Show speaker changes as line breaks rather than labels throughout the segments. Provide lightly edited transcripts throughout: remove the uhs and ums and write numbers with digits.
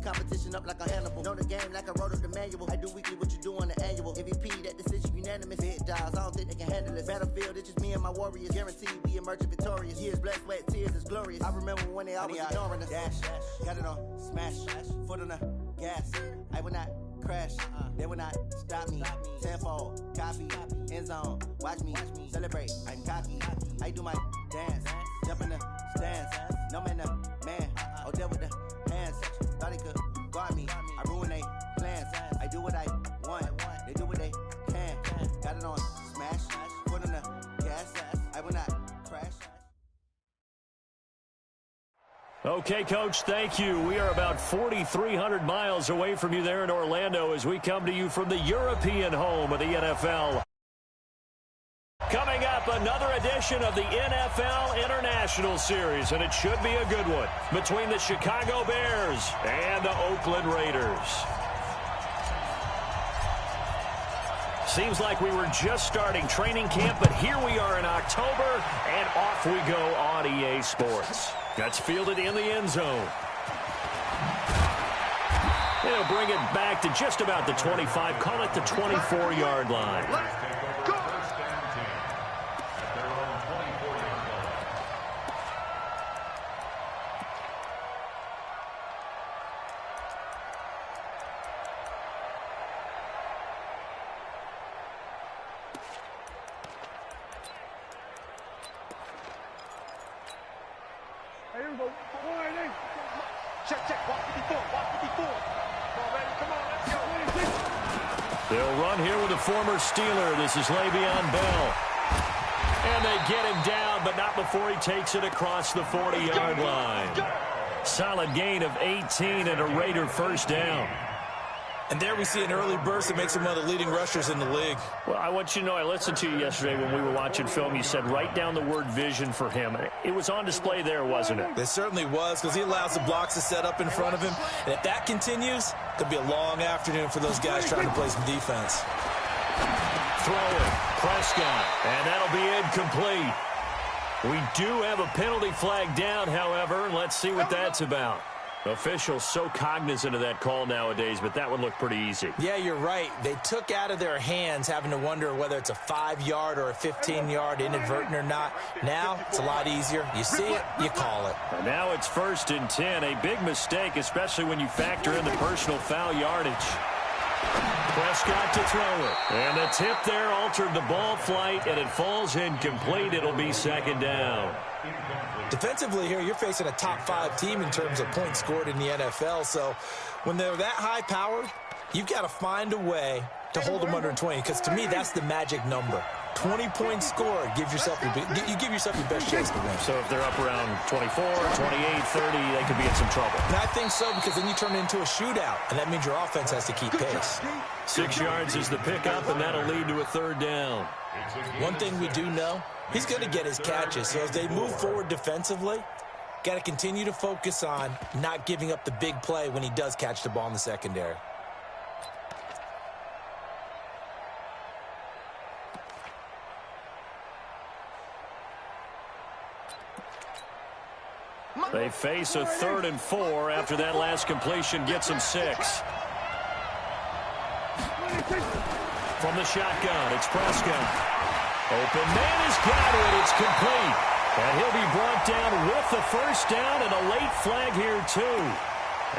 competition up like a Hannibal. Know the game like I wrote up the manual. I do weekly what you do on the annual. MVP, that decision unanimous. Big jobs, I don't think they can handle this. Battlefield, it's just me and my warriors. Guaranteed we emerge victorious. Years, blood, sweat, tears is glorious. I remember when they always ignoring us. Dash, got it on, smash, foot on the gas. I will not crash, they will not stop me. Tenfold, copy, end zone, watch me celebrate. I'm cocky, I do my dance, jump in the stands. No man, the man, oh, deal with the hands. Thought he could guard me, I ruin they plans. I do what I want, they do what they can. Got it on, smash, foot on the gas. I will not crash.
Okay, Coach, thank you. We are about 4,300 miles away from you there in Orlando as we come to you from the European home of the NFL. Coming up, another edition of the NFL International Series, and it should be a good one, between the Chicago Bears and the Oakland Raiders. Seems like we were just starting training camp, but here we are in October, and off we go on EA Sports. That's fielded in the end zone. They'll bring it back to just about the 25, call it the 24-yard line. They'll run here with a former Steeler. This is Le'Veon Bell. And they get him down, but not before he takes it across the 40-yard line. Solid gain of 18 and a Raider first down.
And there we see an early burst that makes him one of the leading rushers in the league.
Well, I want you to know, I listened to you yesterday when we were watching film. You said write down the word vision for him. It was on display there, wasn't it?
It certainly was, because he allows the blocks to set up in front of him. And if that continues, it could be a long afternoon for those guys trying to play some defense.
Throwing, Prescott, and that'll be incomplete. We do have a penalty flag down, however, and let's see what that's about. Officials so cognizant of that call nowadays, but that would look pretty easy.
Yeah, you're right. They took out of their hands having to wonder whether it's a 5-yard or a 15-yard inadvertent or not. Now it's a lot easier. You see it, you call it.
And now it's 1st and 10. A big mistake, especially when you factor in the personal foul yardage. Prescott to throw it. And the tip there altered the ball flight, and it falls incomplete. It'll be 2nd down.
Defensively here, you're facing a top-5 team in terms of points scored in the NFL. So when they're that high-powered, you've got to find a way to hold them under 20, because to me, that's the magic number. 20 points scored, you give yourself your best chance to win.
So if they're up around 24, 28, 30, they could be in some trouble.
And I think so, because then you turn it into a shootout, and that means your offense has to keep pace.
6 yards is the pickup, and that'll lead to a 3rd down.
One thing we do know, he's going to get his catches. So as they move forward defensively, got to continue to focus on not giving up the big play when he does catch the ball in the secondary.
They face a 3rd and 4 after that last completion gets them 6. From the shotgun, it's Prescott. Open man has got it. It's complete. And he'll be brought down with the 1st down and a late flag here, too.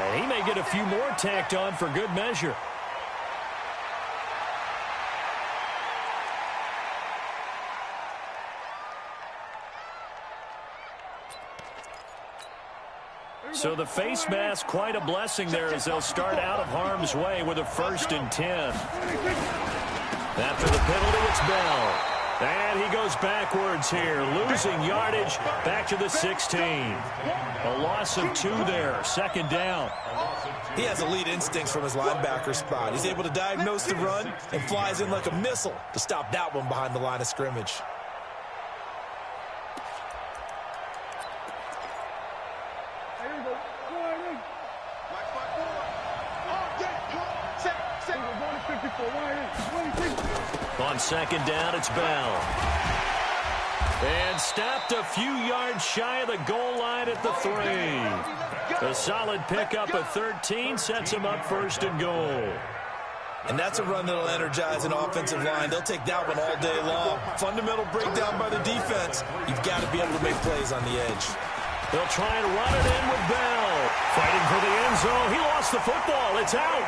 And he may get a few more tacked on for good measure. So the face mask, quite a blessing there as they'll start out of harm's way with a 1st and 10. After the penalty, it's Bell. And he goes backwards here, losing yardage back to the 16. A loss of 2 there, 2nd down.
He has elite instincts from his linebacker spot. He's able to diagnose the run and flies in like a missile to stop that one behind the line of scrimmage.
On 2nd down, it's Bell. And stopped a few yards shy of the goal line at the 3. A solid pickup of 13 sets him up 1st and goal.
And that's a run that'll energize an offensive line. They'll take that one all day long. Fundamental breakdown by the defense. You've got to be able to make plays on the edge.
They'll try and run it in with Bell. Fighting for the end zone. He lost the football. It's out.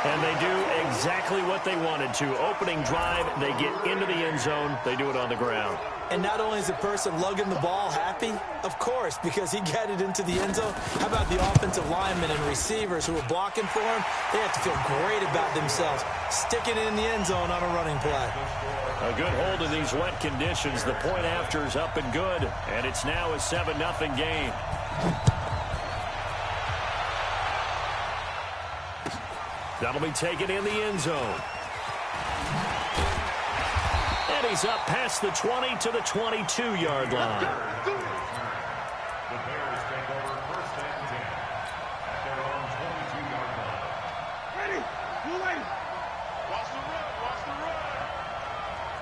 And they do exactly what they wanted to. Opening drive, they get into the end zone. They do it on the ground.
And not only is the person lugging the ball happy, of course, because he got it into the end zone. How about the offensive linemen and receivers who are blocking for him? They have to feel great about themselves, sticking it in the end zone on a running play.
A good hold in these wet conditions. The point after is up and good, and it's now a 7-0 game. That'll be taken in the end zone. And he's up past the 20 to the 22-yard line.
The Bears take over 1st and 10 at their own 22-yard line.
Ready? Blue lane.
Watch the run. Watch the run.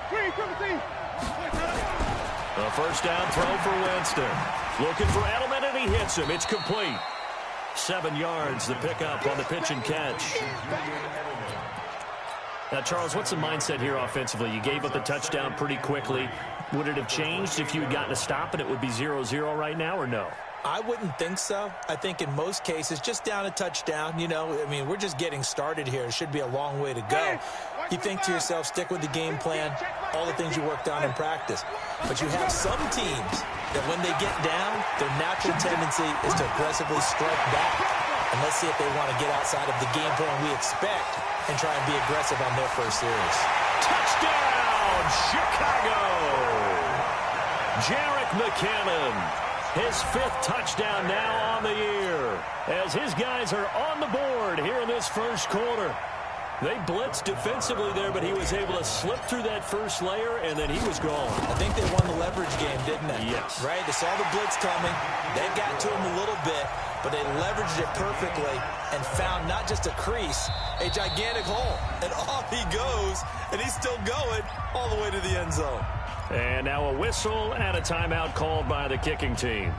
Green, triple team.
A 1st down throw for Winston. Looking for Edelman, and he hits him. It's complete. 7 yards, the pickup on the pitch and catch. Now, Charles, what's the mindset here offensively? You gave up the touchdown pretty quickly. Would it have changed if you had gotten a stop and it would be 0-0 right now, or no?
I wouldn't think so. I think in most cases, just down a touchdown, you know, I mean, we're just getting started here. It should be a long way to go. You think to yourself, stick with the game plan, all the things you worked on in practice. But you have some teams that when they get down, their natural tendency is to aggressively strike back. And let's see if they want to get outside of the game plan we expect and try and be aggressive on their first series.
Touchdown, Chicago! Jerick McKinnon, his 5th touchdown now on the year, as his guys are on the board here in this first quarter. They blitzed defensively there, but he was able to slip through that first layer, and then he was gone.
I think they won the leverage game, didn't they?
Yes.
Right? They saw the blitz coming. They got to him a little bit, but they leveraged it perfectly and found not just a crease, a gigantic hole. And off he goes, and he's still going all the way to the end zone.
And now a whistle and a timeout called by the kicking team.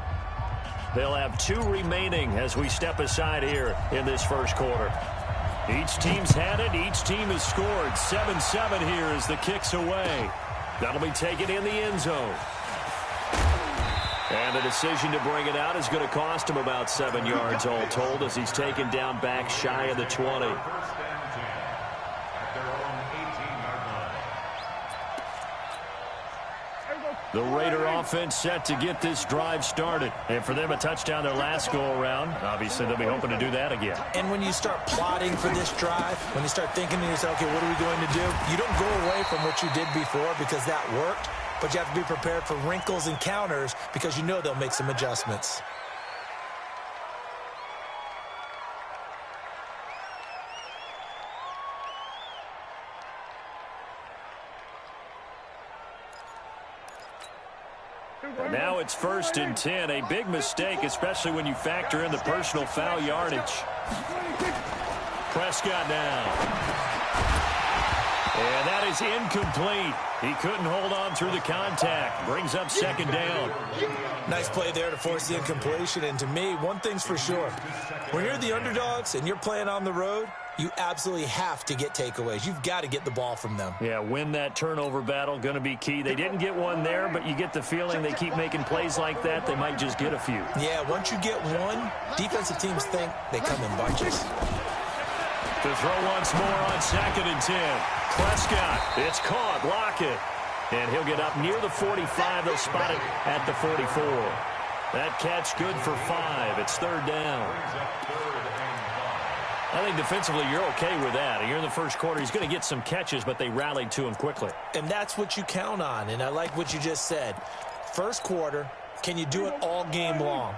They'll have 2 remaining as we step aside here in this first quarter. Each team's had it. Each team has scored. 7-7 here as the kick's away. That'll be taken in the end zone. And the decision to bring it out is going to cost him about 7 yards all told as he's taken down back shy of the 20. The Raider offense set to get this drive started. And for them, a touchdown their last go-around. Obviously, they'll be hoping to do that again.
And when you start plotting for this drive, when you start thinking to yourself, okay, what are we going to do? You don't go away from what you did before because that worked, but you have to be prepared for wrinkles and counters because you know they'll make some adjustments.
Now it's 1st and 10. A big mistake, especially when you factor in the personal foul yardage. Prescott now. And that is incomplete. He couldn't hold on through the contact. Brings up 2nd down.
Nice play there to force the incompletion. And to me, one thing's for sure. When you're the underdogs and you're playing on the road, you absolutely have to get takeaways. You've got to get the ball from them.
Yeah, win that turnover battle, going to be key. They didn't get one there, but you get the feeling they keep making plays like that, they might just get a few.
Yeah, once you get one, defensive teams think they come in bunches.
To throw once more on 2nd and 10. Prescott, it's caught, Lockett. And he'll get up near the 45. They'll spot it at the 44. That catch good for 5. It's 3rd down. I think defensively you're okay with that. You're in the first quarter. He's going to get some catches, but they rallied to him quickly.
And that's what you count on, and I like what you just said. First quarter, can you do it all game long?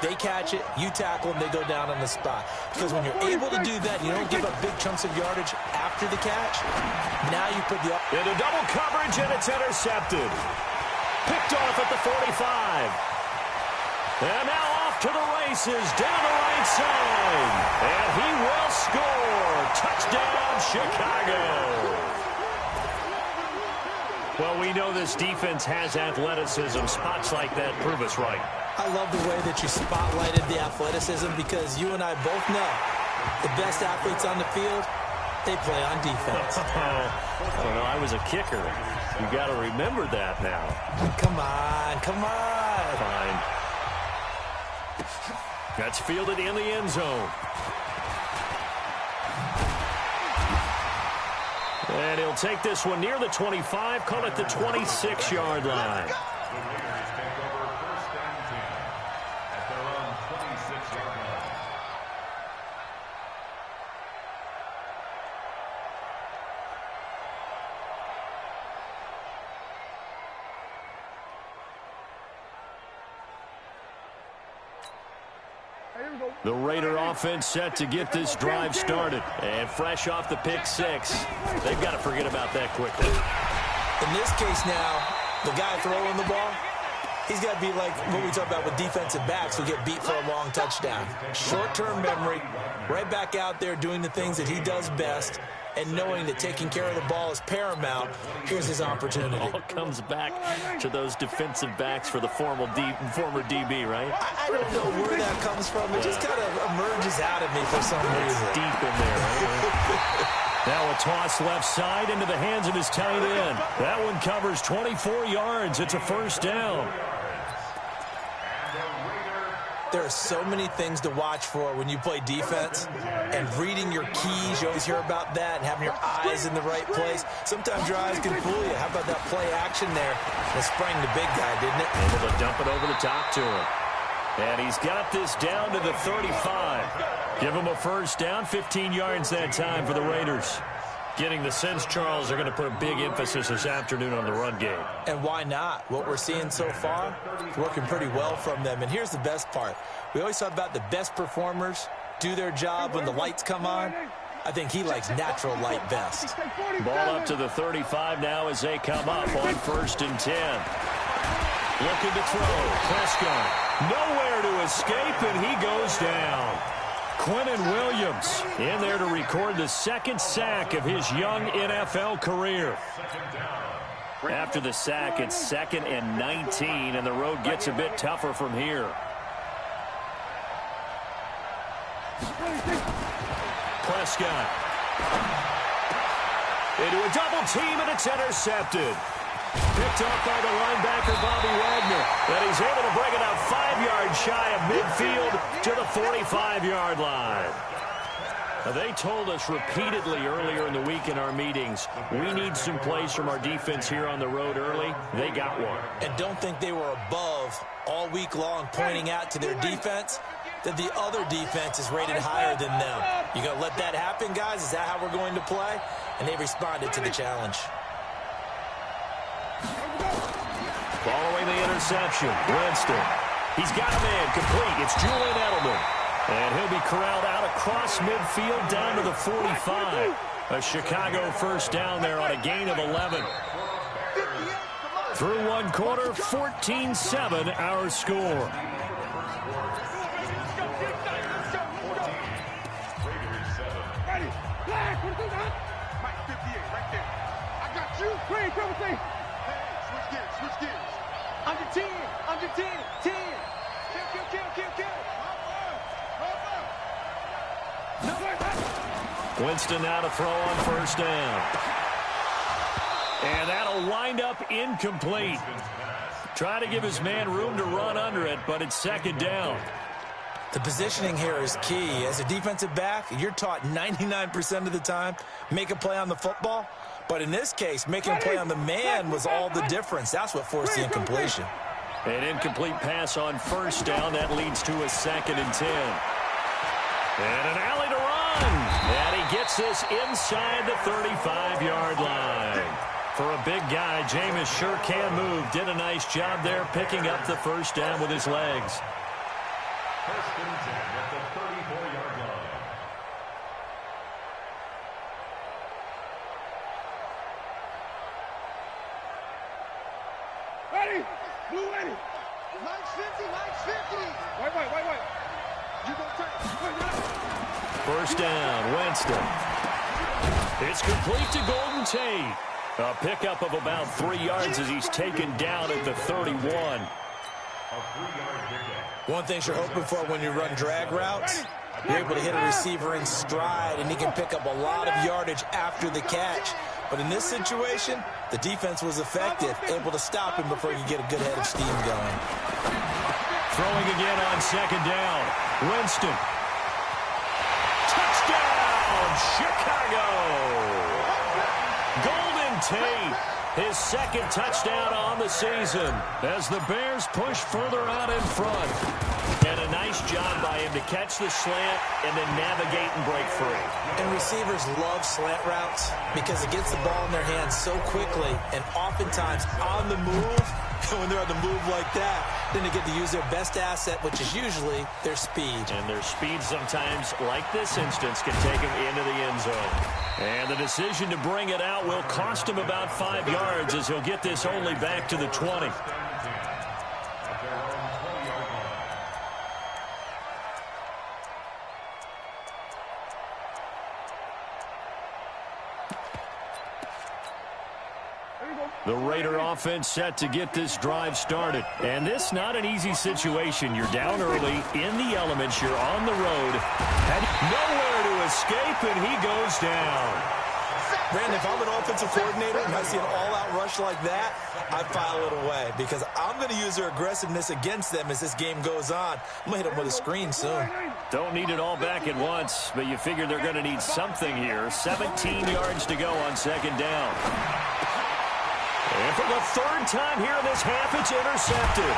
They catch it, you tackle them, they go down on the spot. Because when you're able to do that, you don't give up big chunks of yardage after the catch. Now you put the...
Into double coverage, and it's intercepted. Picked off at the 45. And now off to the races, down the right side. And he will score. Touchdown, Chicago. Well, we know this defense has athleticism. Spots like that prove us right.
I love the way that you spotlighted the athleticism because you and I both know the best athletes on the field, they play on defense.
I don't know. I was a kicker. You got to remember that now.
Come on, come on.
Fine. That's fielded in the end zone. And he'll take this one near the 25, call it the 26-yard line.
The Raiders take over 1st and 10 at their own 26-yard line.
The Raider offense set to get this drive started. And fresh off the pick six, they've got to forget about that quickly.
In this case now, the guy throwing the ball, he's got to be like what we talk about with defensive backs who get beat for a long touchdown. Short-term memory, right back out there doing the things that he does best, and knowing that taking care of the ball is paramount. Here's his opportunity.
All comes back to those defensive backs for the former DB, right?
I don't know where that comes from. It just kind of emerges out of me for some reason.
Deep in there, right? Now a toss left side into the hands of his tight end. That one covers 24 yards. It's a first down.
There are so many things to watch for when you play defense, and reading your keys, you always hear about that, and having your eyes in the right place. Sometimes your eyes can fool you. How about that play action there? It sprang the big guy, didn't it?
Able to dump it over the top to him. And he's got this down to the 35. Give him a first down, 15 yards that time for the Raiders. Getting the sense, Charles, they're going to put a big emphasis this afternoon on the run game.
And why not? What we're seeing so far, working pretty well from them. And here's the best part. We always talk about the best performers do their job when the lights come on. I think he likes natural light best.
Ball up to the 35 now as they come up on 1st and 10. Looking to throw. Prescott nowhere to escape, and he goes down. Quentin Williams in there to record the second sack of his young NFL career. After the sack, it's 2nd and 19, and the road gets a bit tougher from here. Prescott. Into a double team, and it's intercepted. Picked off by the linebacker, Bobby Wagner. And he's able to bring it out 5 yards shy of midfield to the 45-yard line. They told us repeatedly earlier in the week in our meetings, we need some plays from our defense here on the road early. They got one.
And don't think they were above all week long pointing out to their defense that the other defense is rated higher than them. You going to let that happen, guys? Is that how we're going to play? And they responded to the challenge.
Following the interception, Winston. He's got a man complete. It's Julian Edelman. And he'll be corralled out across midfield down to the 45. A Chicago first down there on a gain of 11. Through one quarter, 14-7 our score.
Switch gears. Under 10, 10. Kill.
Winston now to throw on first down. And that'll wind up incomplete. Trying to give his man room to run under it, but it's 2nd down.
The positioning here is key. As a defensive back, you're taught 99% of the time, make a play on the football. But in this case, making a play on the man was all the difference. That's what forced the incompletion.
An incomplete pass on first down. That leads to a 2nd and 10. And an alley to run. And he gets this inside the 35-yard line. For a big guy, Jameis sure can move. Did a nice job there picking up the first down with his legs.
1st and 10 at the 34-yard line.
Ready? Blue ready. Lights 50. Wait. You gonna take.
First down, Winston. It's complete to Golden Tate. A pickup of about 3 yards as he's taken down at the 31.
One thing you're hoping for when you run drag routes, you're able to hit a receiver in stride, and he can pick up a lot of yardage after the catch. But in this situation, the defense was effective, able to stop him before you get a good head of steam going.
Throwing again on second down. Winston. Touchdown, Chicago! Golden Tate, his second touchdown on the season as the Bears push further out in front. And a nice job by him to catch the slant and then navigate and break free.
And receivers love slant routes because it gets the ball in their hands so quickly and oftentimes on the move. And when they're on the move like that, then they get to use their best asset, which is usually their speed.
And their speed sometimes, like this instance, can take them into the end zone. And the decision to bring it out will cost him about 5 yards as he'll get this only back to the 20. The Raider offense set to get this drive started. And this not an easy situation. You're down early, in the elements, you're on the road, and nowhere to escape, and he goes down.
Brandon, if I'm an offensive coordinator and I see an all-out rush like that, I file it away because I'm going to use their aggressiveness against them as this game goes on. I'm going to hit them with a screen soon.
Don't need it all back at once, but you figure they're going to need something here. 17 yards to go on second down. And for the third time here in this half, it's intercepted.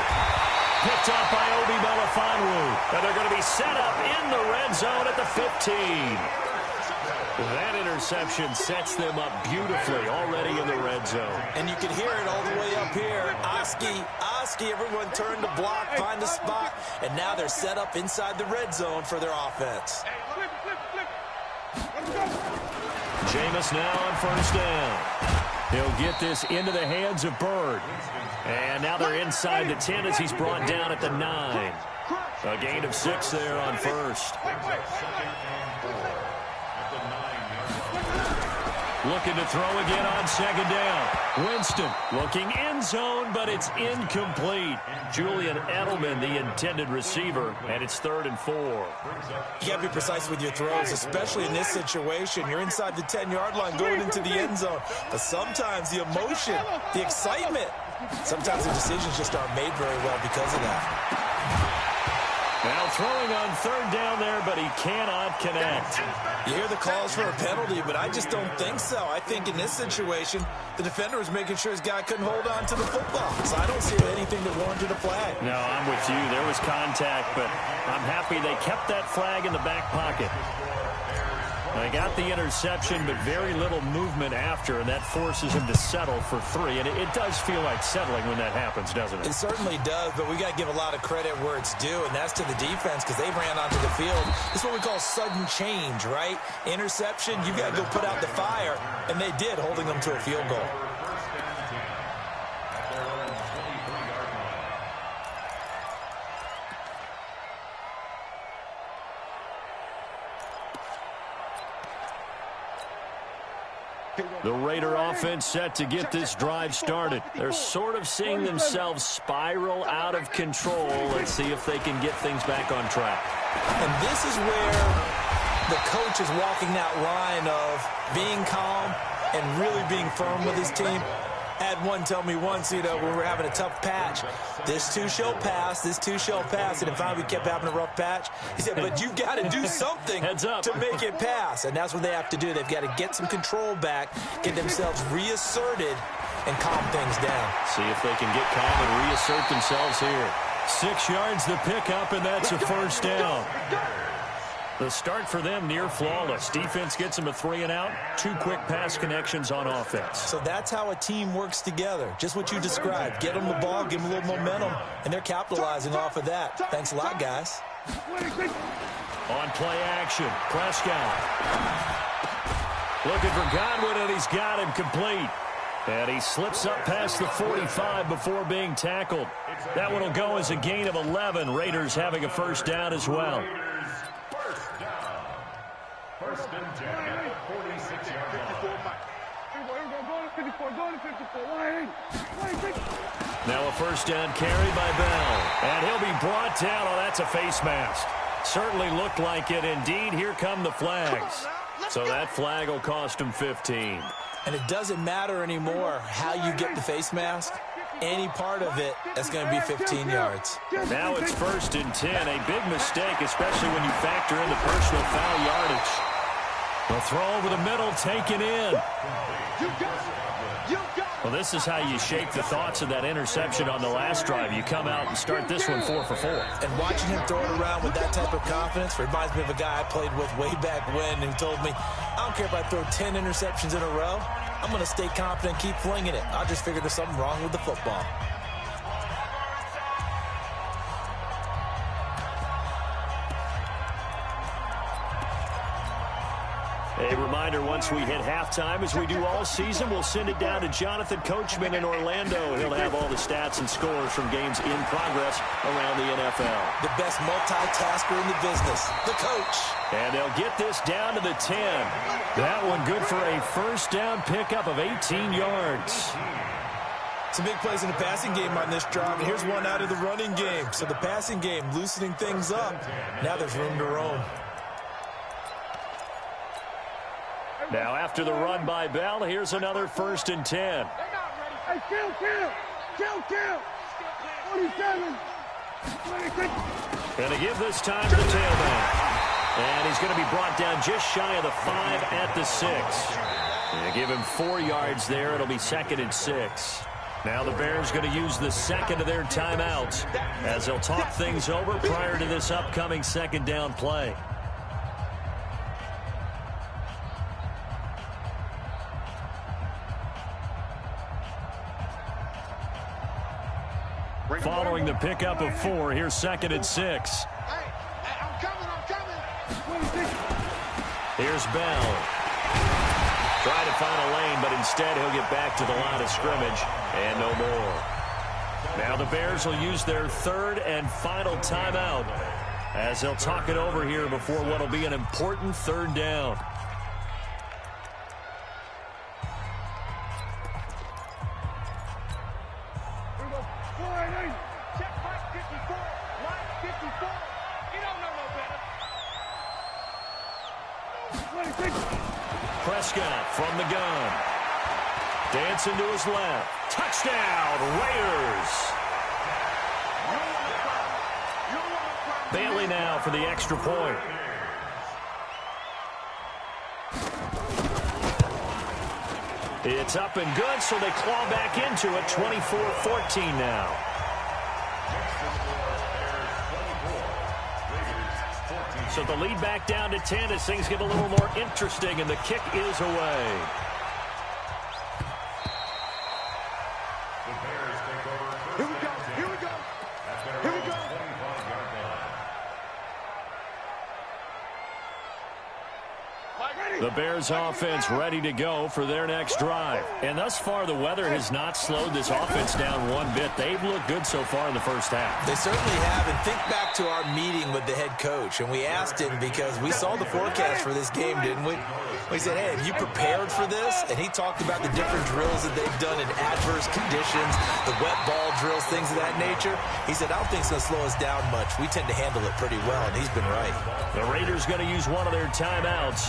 Picked up by Obi Melifonwu. And they're going to be set up in the red zone at the 15. That interception sets them up beautifully already in the red zone.
And you can hear it all the way up here. Oski, everyone turned to block, find a spot, and now they're set up inside the red zone for their offense.
Jameis now on first down. He'll get this into the hands of Bird. And now they're inside the 10 as he's brought down at the 9. A gain of 6 there on first. Looking to throw again on second down. Winston looking end zone, but it's incomplete. Julian Edelman, the intended receiver, and it's 3rd and 4.
You got to be precise with your throws, especially in this situation. You're inside the 10-yard line going into the end zone. But sometimes the emotion, the excitement, sometimes the decisions just aren't made very well because of that.
Now throwing on third down there, but he cannot connect.
You hear the calls for a penalty, but I just don't think so. I think in this situation, the defender was making sure his guy couldn't hold on to the football. So I don't see anything that warranted a flag.
No, I'm with you. There was contact, but I'm happy they kept that flag in the back pocket. They got the interception, but very little movement after, and that forces him to settle for 3. And it does feel like settling when that happens, doesn't it?
It certainly does, but we got to give a lot of credit where it's due, and that's to the defense because they ran onto the field. This is what we call sudden change, right? Interception, you got to go put out the fire, and they did, holding them to a field goal.
The Raider offense set to get this drive started. They're sort of seeing themselves spiral out of control. Let's see if they can get things back on track.
And this is where the coach is walking that line of being calm and really being firm with his team. Had one tell me once, when we were having a tough patch, this too shall pass, this too shall pass. And in fact, we kept having a rough patch. He said, but you've got to do something to make it pass. And that's what they have to do. They've got to get some control back, get themselves reasserted, and calm things down.
See if they can get calm and reassert themselves here. 6 yards the pickup, and that's a first down. The start for them near flawless. Defense gets them a 3 and out. 2 quick pass connections on offense.
So that's how a team works together. Just what you described. Get them the ball, give them a little momentum, and they're capitalizing off of that. Thanks a lot, guys.
On play action, Prescott. Looking for Godwin, and he's got him complete. And he slips up past the 45 before being tackled. That one will go as a gain of 11. Raiders having a first down as well.
First and 10 at the 46-yard line.
Now a first down carry by Bell. And he'll be brought down. Oh, that's a face mask. Certainly looked like it. Indeed, here come the flags. So that flag will cost him 15.
And it doesn't matter anymore how you get the face mask. Any part of it, that's going to be 15 yards.
Now it's 1st and 10. A big mistake, especially when you factor in the personal foul yardage. The throw over the middle, taken in. Well, this is how you shake the thoughts of that interception on the last drive. You come out and start this one 4 for 4.
And watching him throw it around with that type of confidence reminds me of a guy I played with way back when who told me, I don't care if I throw 10 interceptions in a row. I'm going to stay confident and keep flinging it. I just figured there's something wrong with the football.
A reminder, once we hit halftime, as we do all season, we'll send it down to Jonathan Coachman in Orlando. He'll have all the stats and scores from games in progress around the NFL.
The best multitasker in the business, the coach.
And they'll get this down to the 10. That one good for a first down pickup of 18 yards.
Some big plays in the passing game on this drive, and here's one out of the running game. So the passing game loosening things up. Now there's room to roam.
Now after the run by Bell, here's another 1st and 10.
Hey, kill. 47. 26.
Going to give this time to the tailback. And he's going to be brought down just shy of the 5 at the 6. They give him 4 yards there. It'll be 2nd and 6. Now the Bears going to use the second of their timeouts as they'll talk things over prior to this upcoming 2nd down play. Following the pickup of 4, here's 2nd and 6.
I'm coming.
Here's Bell. Trying to find a lane, but instead he'll get back to the line of scrimmage and no more. Now the Bears will use their 3rd and final timeout as they'll talk it over here before what will be an important 3rd down. Prescott from the gun. Dancing to his left. Touchdown, Raiders. Bailey now for the extra point. It's up and good, so they claw back into it. 24-14 now. So the lead back down to 10 as things get a little more interesting, and the kick is away.
Here we go.
The Bears offense ready to go for their next drive. And thus far, the weather has not slowed this offense down one bit. They've looked good so far in the first half.
They certainly have. And think back to our meeting with the head coach. And we asked him because we saw the forecast for this game, didn't we? We said, hey, have you prepared for this? And he talked about the different drills that they've done in adverse conditions, the wet ball drills, things of that nature. He said, I don't think it's going to slow us down much. We tend to handle it pretty well, and he's been right.
The Raiders going to use one of their timeouts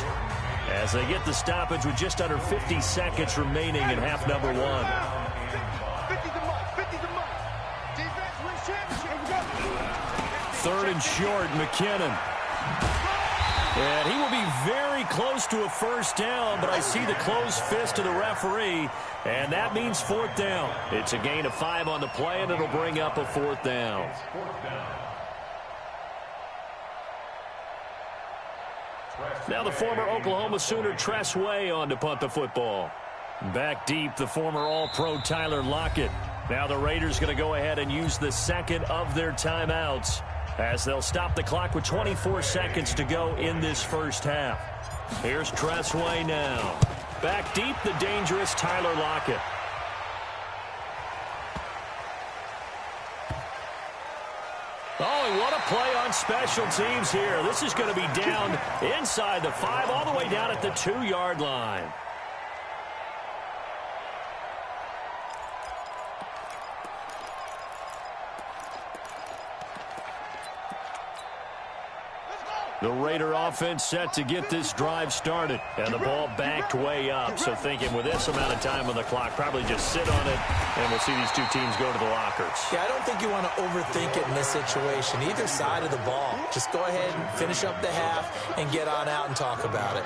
as they get the stoppage with just under 50 seconds remaining in half number 1.
50's a month. Defense wins championship.
3rd and short, McKinnon. And he will be very close to a first down, but I see the closed fist of the referee, and that means 4th down. It's a gain of 5 on the play, and it'll bring up a 4th down. Now the former Oklahoma Sooner Tress Way on to punt the football. Back deep, the former All-Pro Tyler Lockett. Now the Raiders going to go ahead and use the second of their timeouts as they'll stop the clock with 24 seconds to go in this first half. Here's Tress Way now. Back deep, the dangerous Tyler Lockett. Oh, and what a play on special teams here. This is going to be down inside the 5, all the way down at the 2-yard line. The Raider offense set to get this drive started. And the ball backed way up. So thinking with this amount of time on the clock, probably just sit on it, and we'll see these two teams go to the lockers.
Yeah, I don't think you want to overthink it in this situation. Either side of the ball. Just go ahead and finish up the half and get on out and talk about it.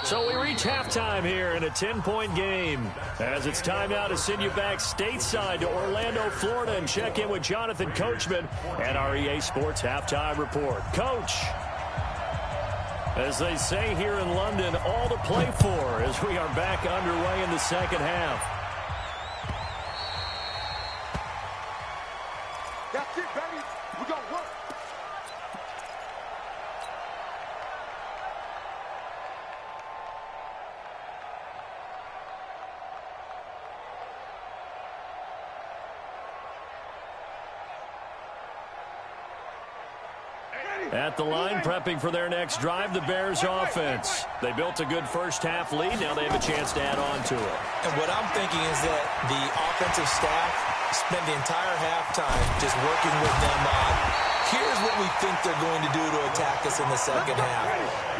So we reach halftime here in a 10-point game. As it's time now to send you back stateside to Orlando, Florida, and check in with Jonathan Coachman at our EA Sports Halftime Report. Coach, as they say here in London, all to play for as we are back underway in the second half.
That's it, baby. We're going to work.
At the line, prepping for their next drive, the Bears offense. They built a good first-half lead. Now they have a chance to add on to it.
And what I'm thinking is that the offensive staff spend the entire halftime just working with them on, here's what we think they're going to do to attack us in the second half.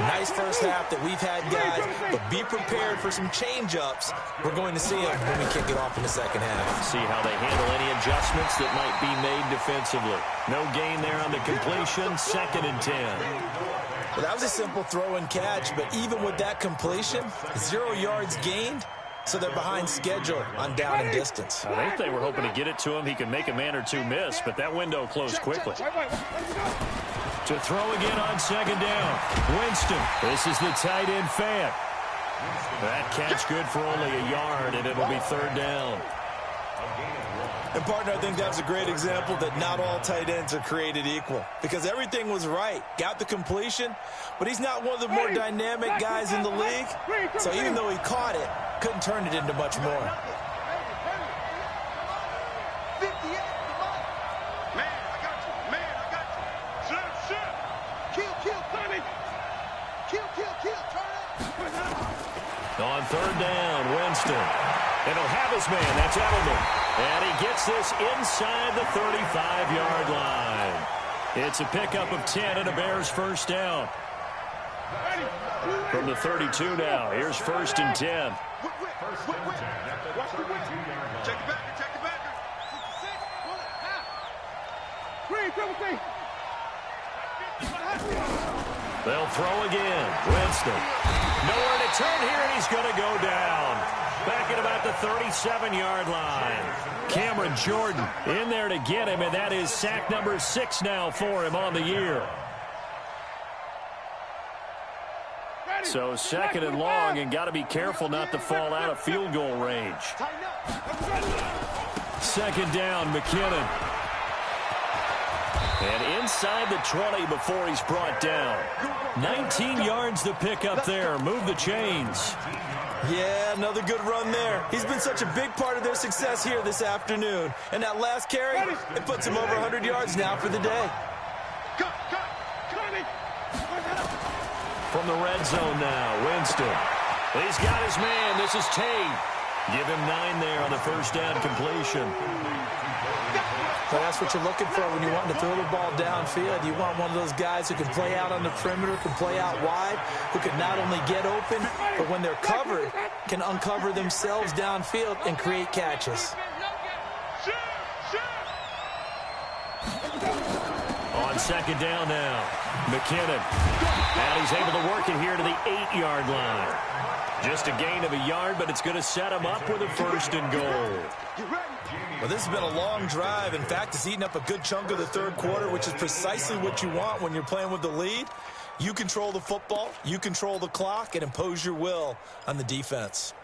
Nice first half that we've had, guys, but be prepared for some change-ups. We're going to see them when we kick it off in the second half.
See how they handle any adjustments that might be made defensively. No gain there on the completion, 2nd and 10.
Well, that was a simple throw and catch, but even with that completion, 0 yards gained, so they're behind schedule on down and distance.
I think they were hoping to get it to him. He could make a man or two miss, but that window closed quickly. To throw again on 2nd down. Winston, this is the tight end Fant. That catch good for only a yard, and it'll be 3rd down.
And, partner, I think that's a great example that not all tight ends are created equal, because everything was right. Got the completion, but he's not one of the more dynamic guys in the league. So even though he caught it, couldn't turn it into much more.
On 3rd down, Winston. And he'll have his man. That's Edelman. And he gets this inside the 35-yard line. It's a pickup of 10 and a Bears first down. From the 32 now, here's 1st and 10.
Check it back, check it back.
They'll throw again. Winston. Nowhere to turn here, and he's going to go down. Back at about the 37-yard line. Cameron Jordan in there to get him, and that is sack number 6 now for him on the year. So 2nd and long, and got to be careful not to fall out of field goal range. 2nd down, McKinnon. And inside the 20 before he's brought down. 19 yards to pick up there. Move the chains.
Yeah, another good run there. He's been such a big part of their success here this afternoon. And that last carry, it puts him over 100 yards now for the day.
From the red zone now, Winston. He's got his man. This is Tate. Give him 9 there on the first down completion.
So that's what you're looking for when you want to throw the ball downfield. You want one of those guys who can play out on the perimeter, can play out wide, who can not only get open, but when they're covered, can uncover themselves downfield and create catches.
On 2nd down now, McKinnon. And he's able to work it here to the 8-yard line. Just a gain of a yard, but it's going to set him up with a 1st and goal.
Well, this has been a long drive. In fact, it's eaten up a good chunk of the 3rd quarter, which is precisely what you want when you're playing with the lead. You control the football, you control the clock, and impose your will on the defense.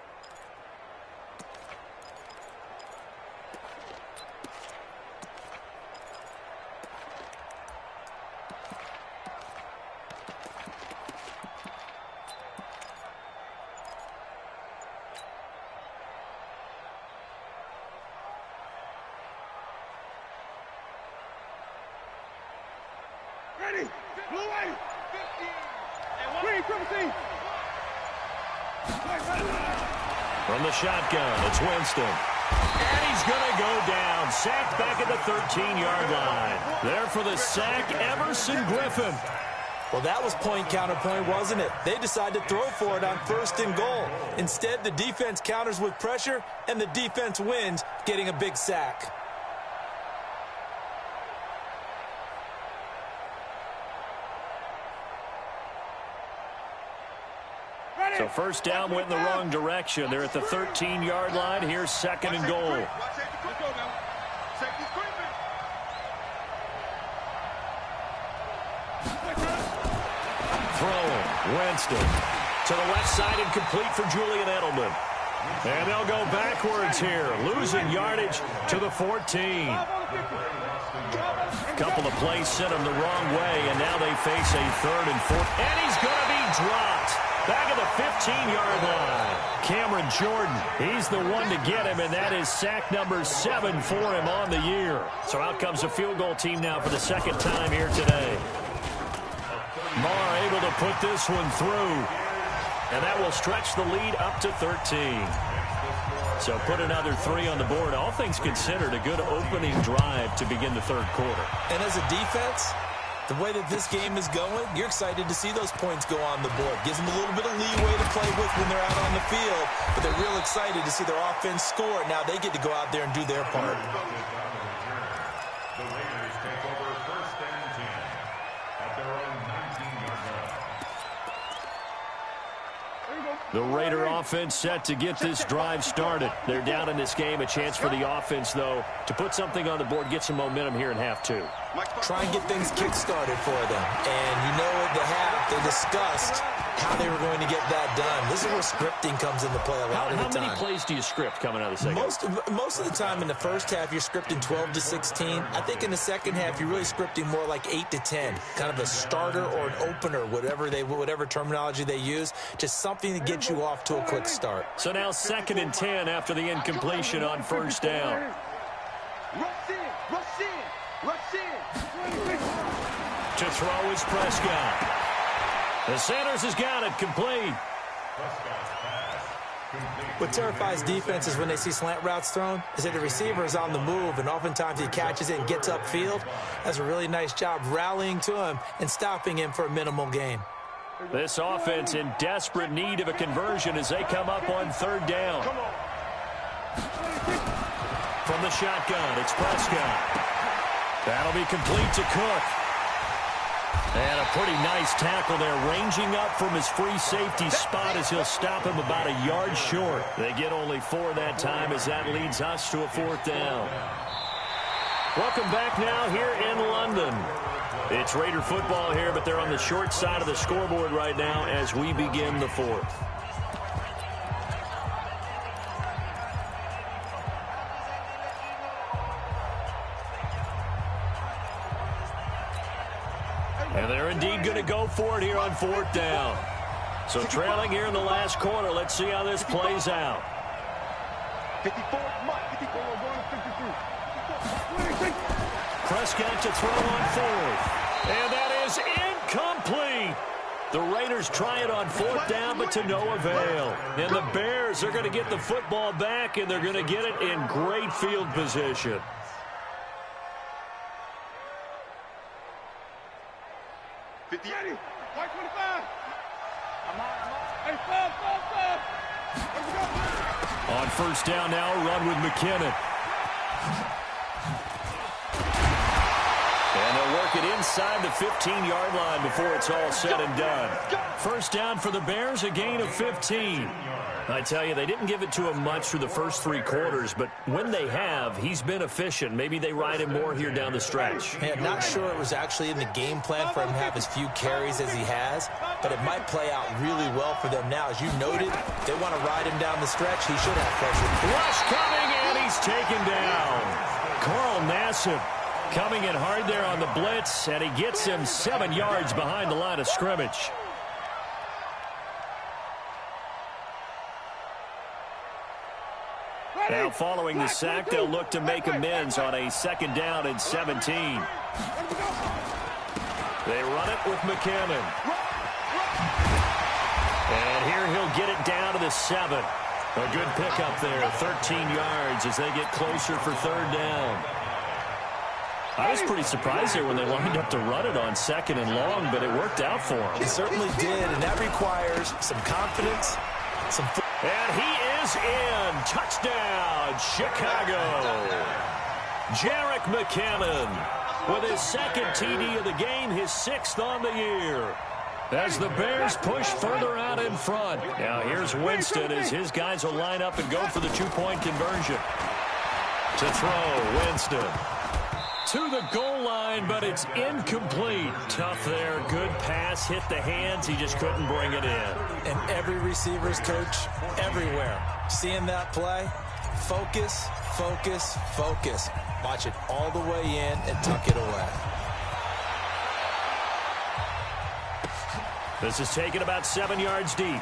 From the shotgun, it's Winston. And he's going to go down. Sacked back at the 13-yard line. There for the sack, Everson Griffin.
Well, that was point counterpoint, wasn't it? They decided to throw for it on 1st and goal. Instead, the defense counters with pressure, and the defense wins, getting a big sack.
So first down went in the wrong direction. They're at the 13-yard line. Here's 2nd and goal. Throwing. Winston. To the left side and complete for Julian Edelman. And they'll go backwards here. Losing yardage to the 14. A couple of plays sent him the wrong way, and now they face a 3rd and 4. And he's going to be dropped. Back at the 15-yard line. Cameron Jordan, he's the one to get him, and that is sack number 7 for him on the year. So out comes a field goal team now for the 2nd time here today. Marr able to put this one through, and that will stretch the lead up to 13. So put another 3 on the board. All things considered, a good opening drive to begin the 3rd quarter.
And as a defense, the way that this game is going, you're excited to see those points go on the board. Gives them a little bit of leeway to play with when they're out on the field, but they're real excited to see their offense score. Now they get to go out there and do their part.
The Raiders take over 1st and 10 at their own 19-yard line.
The Raider offense set to get this drive started. They're down in this game. A chance for the offense, though, to put something on the board, get some momentum here in half 2.
Try and get things kick-started for them. And you know at the half, they discussed how they were going to get that done. This is where scripting comes into play a lot of the time.
How many plays do you script coming out of the second?
Most of the time in the first half, you're scripting 12 to 16. I think in the second half, you're really scripting more like 8 to 10. Kind of a starter or an opener, whatever terminology they use. Just something to get you off to a quick start.
So now 2nd and 10 after the incompletion on 1st down.
Rush in, rush in, rush in.
To throw is Prescott. The Sanders has got it complete.
What terrifies defenses when they see slant routes thrown is that the receiver is on the move, and oftentimes he catches it and gets upfield. Does a really nice job rallying to him and stopping him for a minimal gain.
This offense in desperate need of a conversion as they come up on 3rd down. From the shotgun, it's Prescott. That'll be complete to Cook. And a pretty nice tackle there, ranging up from his free safety spot as he'll stop him about a yard short. They get only 4 that time as that leads us to a 4th down. Welcome back now here in London. It's Raider football here, but they're on the short side of the scoreboard right now as we begin the 4th. And they're indeed going to go for it here on 4th down. So trailing here in the last quarter. Let's see how this plays out.
54, 54, going to 53.
Prescott to throw on 4th. And that is incomplete. The Raiders try it on 4th down, but to no avail. And the Bears are going to get the football back, and they're going to get it in great field position. On 1st down now, run with McKinnon. And they'll work it inside the 15-yard line before it's all said and done. 1st down for the Bears, a gain of 15. I tell you, they didn't give it to him much through the first 3 quarters, but when they have, he's been efficient. Maybe they ride him more here down the stretch.
Hey, I'm not sure it was actually in the game plan for him to have as few carries as he has, but it might play out really well for them now. As you noted, they want to ride him down the stretch. He should have pressure.
Rush coming, and he's taken down. Carl Nassib coming in hard there on the blitz, and he gets him 7 yards behind the line of scrimmage. Now following the sack, they'll look to make amends on a 2nd down and 17. They run it with McKinnon. And here he'll get it down to the 7. A good pickup there, 13 yards as they get closer for third down. I was pretty surprised there when they lined up to run it on second and long, but it worked out for them.
It certainly did, and that requires some confidence,
And he is in. Touchdown, Chicago. Jerick McKinnon with his second TD of the game, his 6th on the year. As the Bears push further out in front. Now here's Winston as his guys will line up and go for the 2-point conversion. To throw, Winston. To the goal line, but it's incomplete. Tough there. Good pass. Hit the hands. He just couldn't bring it in.
And every receiver's coach everywhere. Seeing that play, focus, focus, focus. Watch it all the way in and tuck it away.
This is taken about 7 yards deep.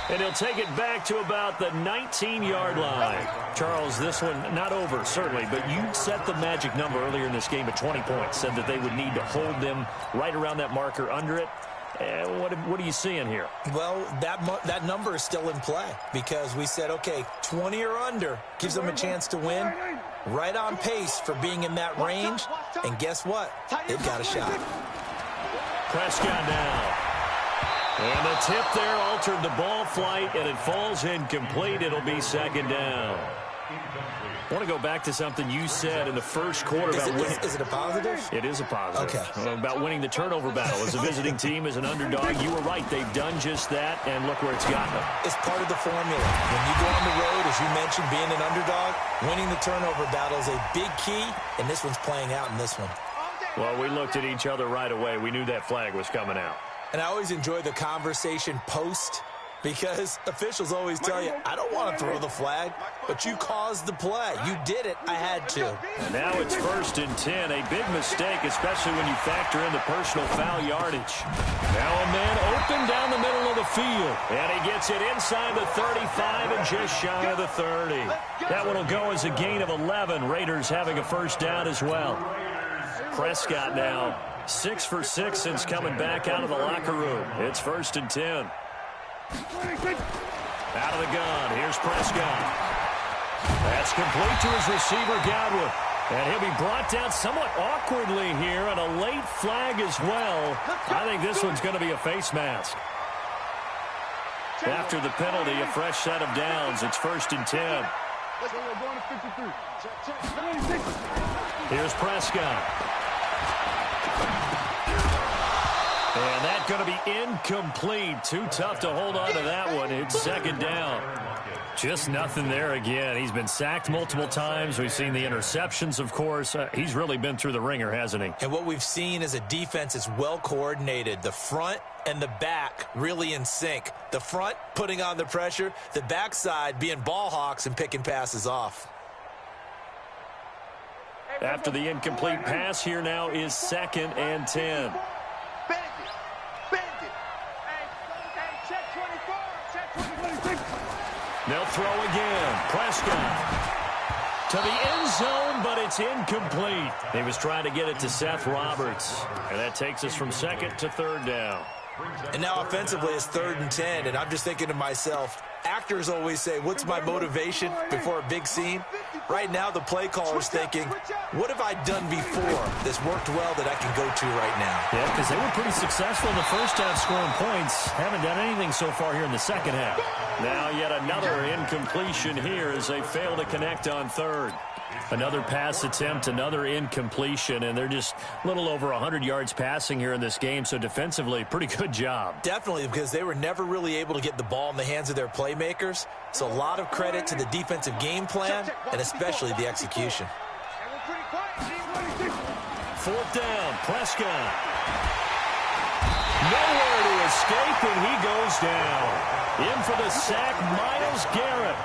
And he'll take it back to about the 19-yard line. Charles, this one not over, certainly, but you set the magic number earlier in this game at 20 points, said that they would need to hold them right around that marker under it. What are you seeing here?
Well, that number is still in play because we said, okay, 20 or under gives them a chance to win. Right on pace for being in that range. And guess what? They've got a shot.
Prescott down. And the tip there altered the ball flight, and it falls incomplete. It'll be second down. I want to go back to something you said in the first quarter about winning.
Is it a positive?
It is a positive.
Okay.
About winning the turnover battle. As a visiting team, as an underdog, you were right. They've done just that, and look where it's gotten them.
It's part of the formula. When you go on the road, as you mentioned, being an underdog, winning the turnover battle is a big key, and this one's playing out in this one.
Well, we looked at each other right away. We knew that flag was coming out.
And I always enjoy the conversation post because officials always tell you, I don't want to throw the flag, but you caused the play. You did it. I had to.
And now it's 1st and 10. A big mistake, especially when you factor in the personal foul yardage. Now a man open down the middle of the field. And he gets it inside the 35 and just shy of the 30. That one will go as a gain of 11. Raiders having a first down as well. Prescott now 6 for 6 since coming back out of the locker room. It's 1st and 10. Out of the gun. Here's Prescott. That's complete to his receiver, Godwin. And he'll be brought down somewhat awkwardly here, and a late flag as well. I think this one's going to be a face mask. After the penalty, a fresh set of downs. It's 1st and 10. Here's Prescott. And that's going to be incomplete. Too tough to hold on to that one. It's second down. Just nothing there again. He's been sacked multiple times. We've seen the interceptions, of course. He's really been through the ringer, hasn't he?
And what we've seen is a defense that's well coordinated. The front and the back really in sync. The front putting on the pressure. The backside being ball hawks and picking passes off.
After the incomplete pass, here now is 2nd and 10. They'll throw again. Prescott to the end zone, but it's incomplete. He was trying to get it to Seth Roberts. And that takes us from 2nd to 3rd down.
And now offensively it's 3rd and 10, and I'm just thinking to myself, actors always say, what's my motivation before a big scene? Right now the play caller's thinking, what have I done before that's worked well that I can go to right now?
Yeah, because they were pretty successful in the first half scoring points. Haven't done anything so far here in the second half. Now yet another incompletion here as they fail to connect on 3rd. Another pass attempt, another incompletion, and they're just a little over 100 yards passing here in this game, so defensively, pretty good job.
Definitely, because they were never really able to get the ball in the hands of their playmakers, so a lot of credit to the defensive game plan, and especially the execution.
4th down, Prescott. Nowhere to escape, and he goes down. In for the sack, Myles Garrett.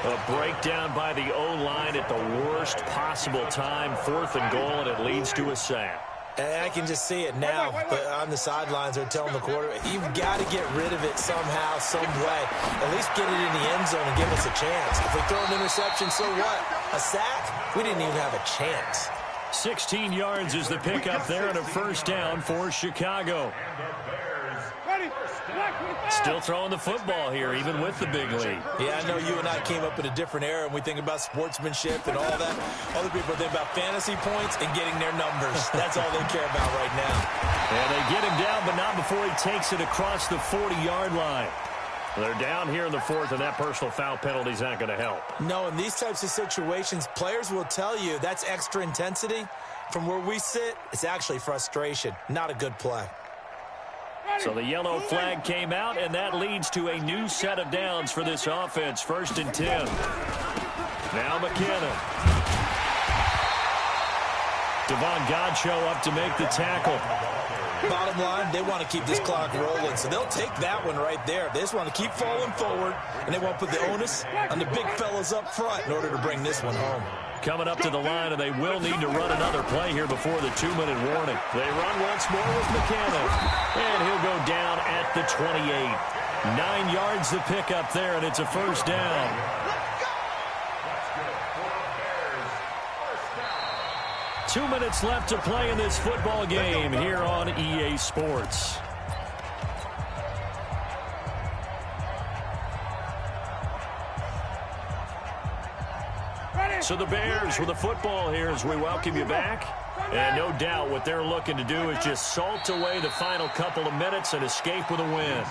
A breakdown by the O-line at the worst possible time. 4th and goal, and it leads to a sack.
And I can just see it now. On the sidelines, they're telling the quarterback, you've got to get rid of it somehow, some way. At least get it in the end zone and give us a chance. If they throw an interception, so what? A sack? We didn't even have a chance.
16 yards is the pickup there, and a first down for Chicago. Still throwing the football here, even with the big lead.
Yeah, I know you and I came up in a different era, and we think about sportsmanship and all that. Other people think about fantasy points and getting their numbers. That's all they care about right now.
And they get him down, but not before he takes it across the 40-yard line. They're down here in the fourth, and that personal foul penalty is not going to help.
No, in these types of situations, players will tell you that's extra intensity. From where we sit, it's actually frustration. Not a good play.
So the yellow flag came out, and that leads to a new set of downs for this offense. 1st and 10. Now McKinnon. Devon Godchaux up to make the tackle.
Bottom line, they want to keep this clock rolling, so they'll take that one right there. They just want to keep falling forward, and they want to put the onus on the big fellas up front in order to bring this one home.
Coming up to the line, and they will need to run another play here before the 2-minute warning. They run once more with McKinnon, and he'll go down at the 28. 9 yards to pick up there, and it's a first down. 2 minutes left to play in this football game here on EA Sports. So the Bears with the football here as we welcome you back. And no doubt what they're looking to do is just salt away the final couple of minutes and escape with a win.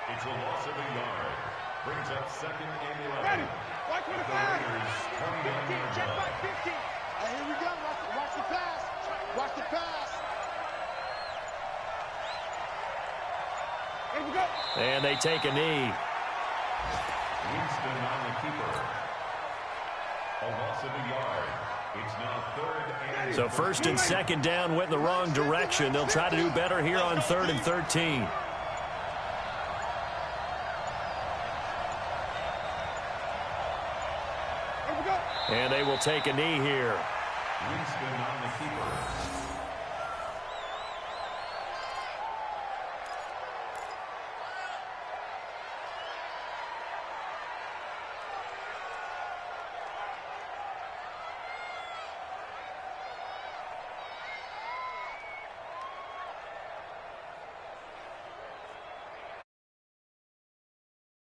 It's a loss of a yard. Brings up 2nd and 11. The Raiders 29-yard line.
Here we go. Watch the pass. Watch the pass. Here we go.
And they take a knee.
Winston on the keeper. A loss of a yard. It's now 3rd and
So 1st and 2nd down went in the wrong direction. They'll try to do better here on 3rd and 13. And they will take a knee here.
Winston on the keeper.